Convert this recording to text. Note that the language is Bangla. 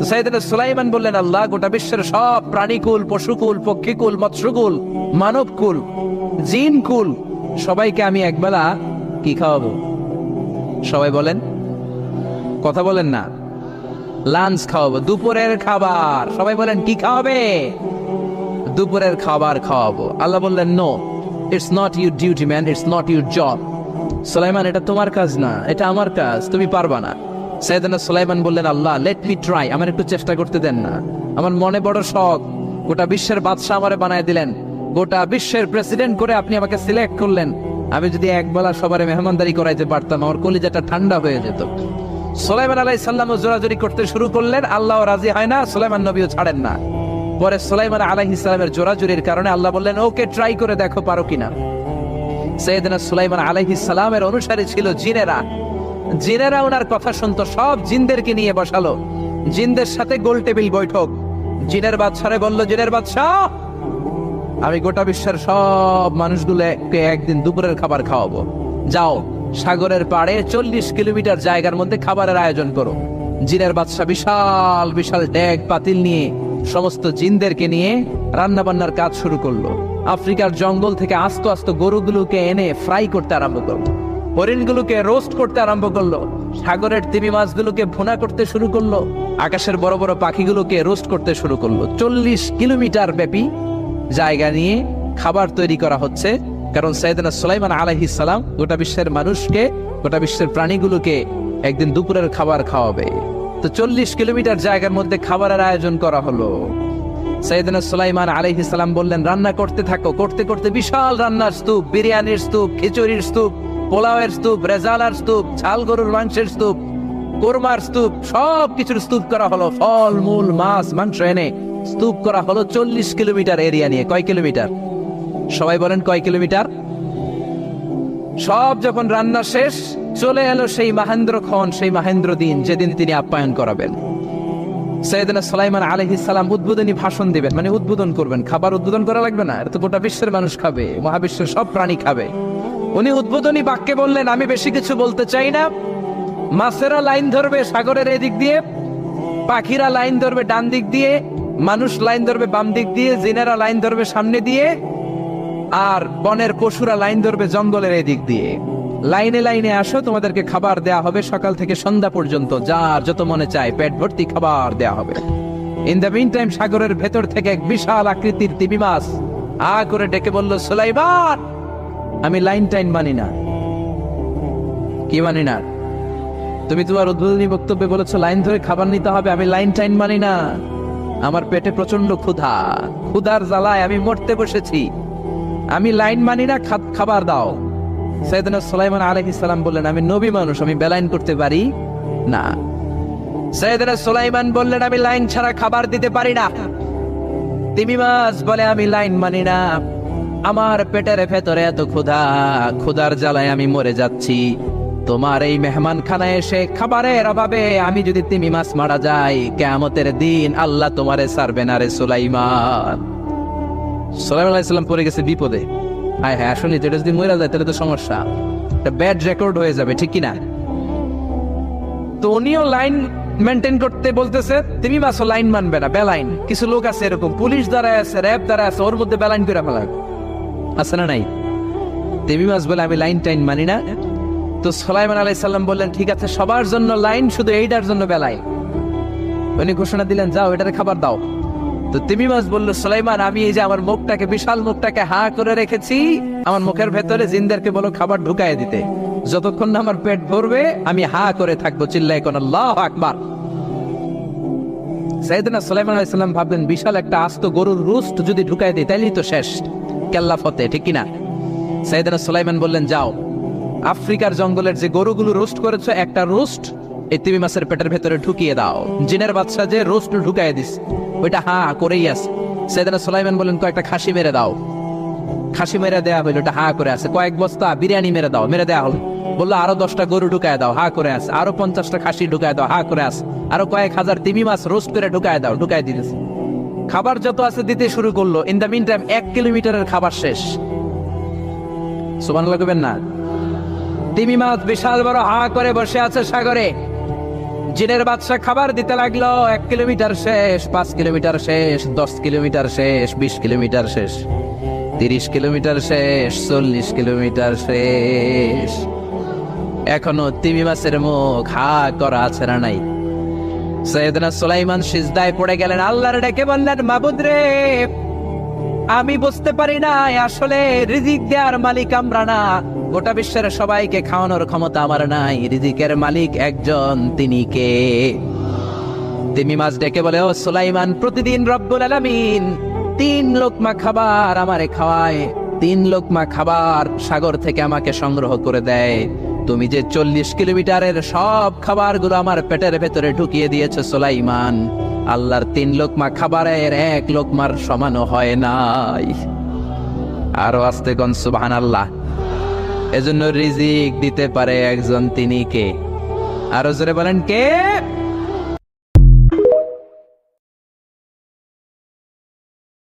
সাইয়েদনা সুলাইমান বললেন, আল্লাহ, গোটা বিশ্বের সব প্রাণীকুল, পশুকুল, পক্ষীকুল, মৎস্যকুল, মানবকুল, জিনকুল সবাইকে আমি একবেলা কি খাওয়াবো? সবাই বলেন, কথা বলেন না। লাঞ্চ খাওয়াবো, দুপুরের খাবার। সবাই বলেন, কি খাওয়াবে? দুপুরের খাবার খাওয়াবো। আল্লাহ বললেন, no, it's not your duty man, it's not your job. Sulaiman, এটা তোমার কাজ না, এটা আমার কাজ, তুমি পারবা না। সাইয়েদনা সুলাইমান বললেন, আল্লাহ, লেট মি ট্রাই, আমার একটু চেষ্টা করতে দেন না। আমার মনে বড় শখ, গোটা বিশ্বের বাদশাহ আমারে বানায় দিলেন, গোটা বিশ্বের প্রেসিডেন্ট করে আপনি আমাকে সিলেক্ট করলেন। আমি যদি একবেলা সবারে মেহমানদারি করাইতে পারতাম, আমার কলিজাটা ঠান্ডা হয়ে যেত। সুলাইমান আলাইহিস সালাম জোরাজুরি করতে শুরু করলেন, আল্লাহ রাজি হয় না, সুলাইমান নবীও ছাড়েন না। পরে সুলাইমান আলাইহিস সালামের জোরাজুরির কারণে আল্লাহ বললেন, ওকে, ট্রাই করে দেখো পারো কিনা। সাইয়েদনা সুলাইমান আলাইহিস সালামের অনুসারী ছিল জিনেরা। জিনেরা ওনার কথা শুনতো, সব জিনদেরকে নিয়ে বসালো, জিনদের সাথে গোল টেবিল বৈঠক। জিনের বাদশারে বলল, জিনের বাদশাহ, আমি গোটা বিশ্বের সব মানুষগুলোকে একদিন দুপুরের খাবার খাওয়াবো। যাও, সাগরের পাড়ে 40 কিলোমিটার জায়গার মধ্যে খাবারের আয়োজন করো। জিনের বাদশাহ বিশাল বিশাল ডেক পাতিল নিয়ে সমস্ত জিনদেরকে নিয়ে রান্না বান্নার কাজ শুরু করলো। আফ্রিকার জঙ্গল থেকে আস্ত আস্ত গরুগুলোকে এনে ফ্রাই করতে আরম্ভ করলো, হরিণগুলোকে রোস্ট করতে আরম্ভ করলো, সাগরের তিমি মাছগুলোকে ভুনা করতে শুরু করলো, আকাশের বড় বড় পাখিগুলোকে রোস্ট করতে শুরু করলো। 40 কিলোমিটার ব্যাপী জায়গা নিয়ে খাবার তৈরি করা হচ্ছে, কারণ সাইয়েদনা সুলাইমান আলাইহিস সালাম গোটা বিশ্বের মানুষকে, গোটা বিশ্বের প্রাণীগুলোকে একদিন দুপুরের খাবার খাওয়াবে। তো 40 কিলোমিটার জায়গার মধ্যে খাবারের আয়োজন করা হলো। সাইয়েদনা সুলাইমান আলাইহিস সালাম বললেন, রান্না করতে থাকো। করতে করতে বিশাল রান্নার স্তূপ, বিরিয়ানির স্তূপ, খিচুড়ির স্তূপ, পোলাওয়ের স্তূপ, রেজালার স্তূপ, ঝাল গরুর মাংসের স্তূপ, কোরমার স্তূপ, সব কিছুর স্তূপ করা হলো। ফল মূল মাছ মাংস এনে স্তূপ করা হলো 40 কিলোমিটার এরিয়া নিয়ে। কয় কিলোমিটার? সবাই বলেন, কয় কিলোমিটার? সব যখন রান্না শেষ, চলে এলো সেই মাহেন্দ্রক্ষণ, সেই মাহেন্দ্র দিন, যেদিন তিনি আপ্যায়ন করাবেন। সাইয়েদনা সুলাইমান আলাইহিস সালাম উদ্বোধনী ভাষণ দিবেন, মানে উদ্বোধন করবেন। খাবার উদ্বোধন করা লাগবে না, এটা তো গোটা বিশ্বের মানুষ খাবে, মহাবিশ্বের সব প্রাণী খাবে। উনি উদ্বোধনী বাক্যে বললেন, আমি বেশি কিছু বলতে চাই না। মাছেরা লাইন ধরবে সাগরের এদিক দিয়ে, পাখিরা লাইন ধরবে ডান দিক দিয়ে, মানুষ লাইন ধরবে বাম দিক দিয়ে, জিনেরা লাইন ধরবে সামনে দিয়ে, আর বনের পশুরা লাইন ধরবে জঙ্গলের এদিক দিয়ে। লাইনে লাইনে আসো, তোমাদেরকে খাবার দেয়া হবে সকাল থেকে সন্ধ্যা পর্যন্ত, যার যত মনে চায় পেট ভর্তি খাবার দেয়া হবে। ইন দ্য মিন টাইম সাগরের ভেতর থেকে এক বিশাল আকৃতির তিমি মাছ আ করে ডেকে বলল, সুলাইমান, আমি লাইন টাইন মানি না। কি মানি না? তুমি তোমার উদ্বোধনী বক্তব্যে বলেছো লাইন ধরে খাবার নিতে হবে, আমি লাইন টাইন মানি না। আমার পেটে প্রচন্ড ক্ষুধা, ক্ষুধার জ্বালায় আমি মরতে বসেছি, আমি লাইন মানি না, খাবার দাও। সাইয়েদনা সুলাইমান আলাইহিস সালাম বললেন, আমি নবী মানুষ, আমি বেলাইন করতে পারি না। সাইয়েদনা সুলাইমান বললেন, আমি লাইন ছাড়া খাবার দিতে পারি না। তিমি মাছ বলে, আমি লাইন মানি না, আমার পেটের ভেতরে এত ক্ষুধা, ক্ষুধার জ্বালায় আমি মরে যাচ্ছি। তোমার এই মেহমান খানায় এসে খাবারের অভাবে আমি যদি তিমি মাছ মারা যাই, কিয়ামতের দিন আল্লাহ তোমারে ছাড়বে না রে সুলাইমান। সুলাইমান আলাইহিস সালাম পড়ে গেছে বিপদে। হ্যাঁ হ্যাঁ, আসলে এটা যদি মরে যায় তাহলে তো সমস্যা, একটা ব্যাড রেকর্ড হয়ে যাবে, ঠিক কিনা? তো উনিও লাইন মেনটেন করতে বলতেছে, তিমি মাছও লাইন মানবে না, বেলাইন। কিছু লোক আছে এরকম, পুলিশ দ্বারা আছে, র্যাব দ্বারা আছে, ওর মধ্যে বেলাইন করে ফেলা আছে না নাই? তিমি মাছ বলে, আমি লাইন টাইন মানি না। তো সুলাইমান আলাইহিস সালাম বললেন, ঠিক আছে, সবার জন্য লাইন, শুধু এইটার জন্য বেলাইন। উনি ঘোষণা দিলেন, যাও, এটারে খাবার দাও। তো তিমি মাছ বলল, সুলাইমান, আমি এই যে আমার মুখটাকে, বিশাল মুখটাকে হা করে রেখেছি, আমার মুখের ভেতরে জিনদেরকে বলো খাবার ঢুকায় দিতে, যতক্ষণ না আমার পেট ভরবে আমি হা করে থাকবো, চিল্লায় কোন আল্লাহু আকবার। সাইয়েদনা সুলাইমান আলাইহিস সালাম ভাবলেন, বিশাল একটা আস্ত গরুর রোস্ট যদি ঢুকায় দিই তাইলেই তো শেষ, কেল্লা ফতে, ঠিক কিনা? সাইয়েদনা সুলাইমান বললেন, যাও, আফ্রিকার জঙ্গলের যে গরুগুলো রোস্ট করেছো, একটা রোস্ট এই তিমি মাছের পেটের ভেতরে ঢুকিয়ে দাও। জিনের বাদশা যে রোস্ট ঢুকায় দিস, ওইটা হা করেই আছে। সাইয়েদনা সুলাইমান বলেন, কয়েকটা খাসি মেরে দাও। খাসি মেরে দেয়া হইলো, ওটা হা করে আছে। কয়েক বস্তা বিরিয়ানি মেরে দাও, মেরে দেয়া হলো। বললো, আরো 10টা গরু ঢুকায় দাও, হা করে আছে। আরো 50টা খাসি ঢুকায় দাও, হা করে আছে। আরো কয়েক হাজার তিমি মাছ রোস্ট করে ঢুকায় দাও, ঢুকায় দিতেছে। খাবার যত আছে দিতে শুরু করলো। ইন দ্য মিন টাইম 1 কিলোমিটারের খাবার শেষ। সুবহানাল্লাহ কইবেন না? তিমি মাছ বিশাল বড় হা করে বসে আছে সাগরে। জিনের বাদশা খাবার দিতে লাগলো। 1 কিলোমিটার শেষ, 5 কিলোমিটার শেষ, 10 কিলোমিটার শেষ, 20 কিলোমিটার শেষ, 30 কিলোমিটার শেষ, 40 কিলোমিটার শেষ। এখনো তিমি মাছের মুখ হা করা আছে না নাই? সৈয়দনা সুলাইমান সিজদায় পড়ে গেলেন, আল্লাহর ডেকে বললেন, মাবুদ রে, আমি বুঝতে পারি না আসলে রিজিক দেওয়ার মালিক আমরা না, গোটা বিশ্বের সবাইকে খাওয়ানোর ক্ষমতা আমার নাই, রিজিকের মালিক একজন, তিনি কে? তিমি মাছ ডেকে বলে, ও সুলাইমান, প্রতিদিন রব্বুল আলামিন 3 লোকমা খাবার আমারে খাওয়ায়, 3 লোকমা খাবার সাগর থেকে আমাকে সংগ্রহ করে দেয়। তুমি যে 40 কিলোমিটারের সব খাবারগুলো আমার পেটের ভেতরে ঢুকিয়ে দিয়েছো সুলাইমান, আল্লাহর 3 লোকমা খাবারের 1 লোকমার সমানও হয় নাই। আরো আস্তে কোন সুবহানাল্লাহ। এজন্য রিজিক দিতে পারে একজন, তিনি কে? আরো জোরে বলেন, কে?